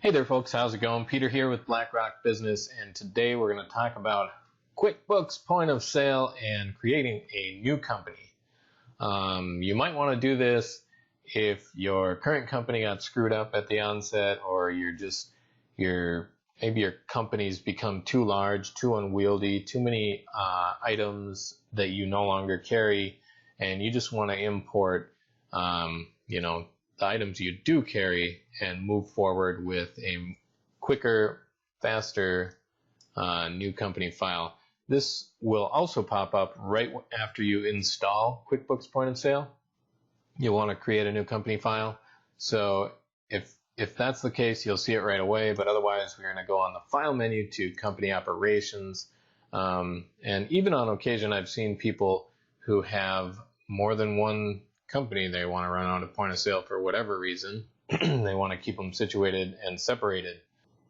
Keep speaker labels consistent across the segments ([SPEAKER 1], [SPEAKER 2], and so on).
[SPEAKER 1] Hey there folks, how's it going? Peter here with BlackRock Business, and today we're going to talk about QuickBooks Point of Sale and creating a new company. You might want to do this if your current company got screwed up at the onset, or maybe your company's become too large, too unwieldy, too many items that you no longer carry, and you just want to import the items you do carry and move forward with a quicker, faster new company file. This will also pop up right after you install QuickBooks Point of Sale. You'll want to create a new company file. So if that's the case, you'll see it right away, but otherwise we're going to go on the File menu to Company Operations. And even on occasion, I've seen people who have more than one company they want to run out of point of sale for whatever reason. They want to keep them situated and separated.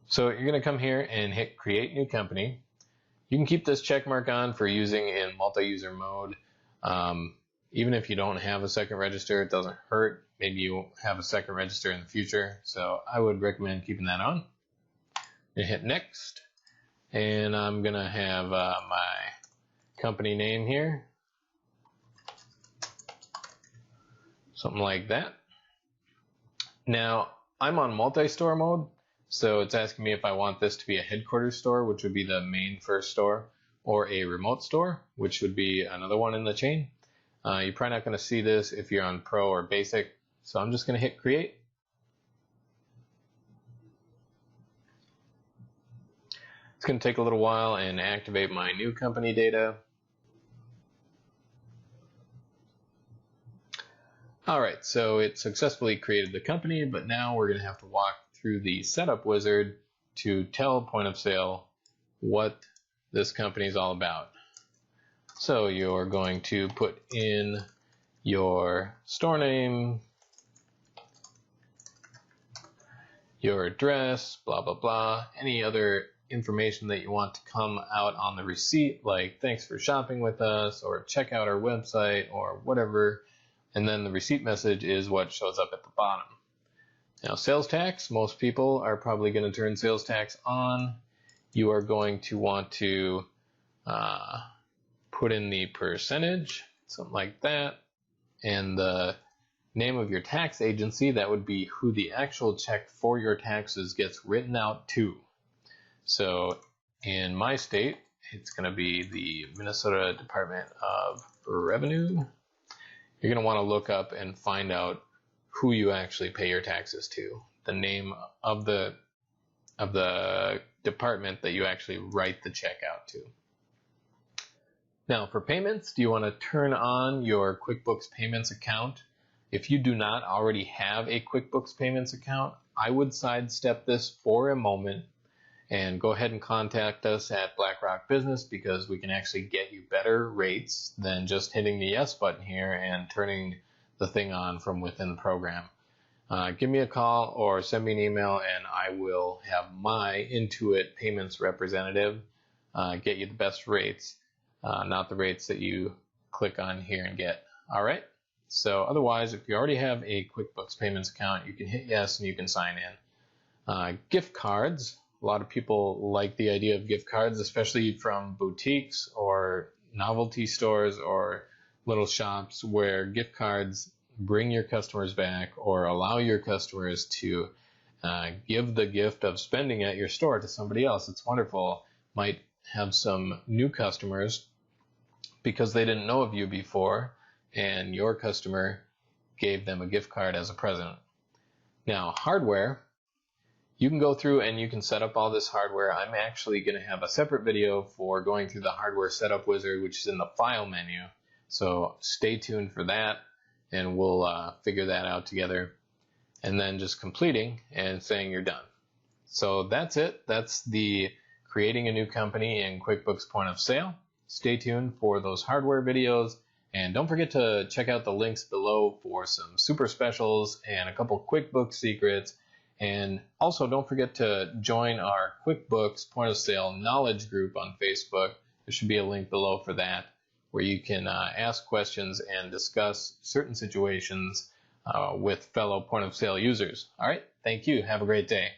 [SPEAKER 1] So you're going to come here and hit Create New Company. You can keep this check mark on for using in multi-user mode. Even if you don't have a second register, it doesn't hurt. Maybe you have a second register in the future. So I would recommend keeping that on. You hit Next. And I'm going to have my company name here. Something like that. Now, I'm on multi-store mode, so it's asking me if I want this to be a headquarters store, which would be the main first store, or a remote store, which would be another one in the chain. You're probably not going to see this if you're on Pro or Basic, so I'm just going to hit Create. It's going to take a little while and activate my new company data. Alright, so it successfully created the company, but now we're going to have to walk through the setup wizard to tell Point of Sale what this company is all about. So you're going to put in your store name, your address, blah blah blah, any other information that you want to come out on the receipt, like thanks for shopping with us, or check out our website, or whatever. And then the receipt message is what shows up at the bottom. Now, sales tax, most people are probably going to turn sales tax on. You are going to want to put in the percentage, something like that, and the name of your tax agency. That would be who the actual check for your taxes gets written out to. So in my state, it's going to be the Minnesota Department of Revenue. You're going to want to look up and find out who you actually pay your taxes to, the name of the department that you actually write the check out to. Now for payments, do you want to turn on your QuickBooks Payments account? If you do not already have a QuickBooks Payments account, I would sidestep this for a moment and go ahead and contact us at BlackRock Business, because we can actually get you better rates than just hitting the yes button here and turning the thing on from within the program. Give me a call or send me an email, and I will have my Intuit payments representative get you the best rates, not the rates that you click on here and get. All right. So otherwise, if you already have a QuickBooks Payments account, you can hit yes and you can sign in. Gift cards. A lot of people like the idea of gift cards, especially from boutiques or novelty stores or little shops, where gift cards bring your customers back or allow your customers to give the gift of spending at your store to somebody else. It's wonderful. Might have some new customers because they didn't know of you before, and your customer gave them a gift card as a present. Now, hardware. You can go through and you can set up all this hardware. I'm actually going to have a separate video for going through the hardware setup wizard, which is in the File menu. So stay tuned for that, and we'll figure that out together. And then just completing and saying you're done. So that's it. That's the creating a new company in QuickBooks Point of Sale. Stay tuned for those hardware videos. And don't forget to check out the links below for some super specials and a couple QuickBooks secrets. And also don't forget to join our QuickBooks Point of Sale Knowledge Group on Facebook. There should be a link below for that, where you can ask questions and discuss certain situations with fellow Point of Sale users. All right, thank you. Have a great day.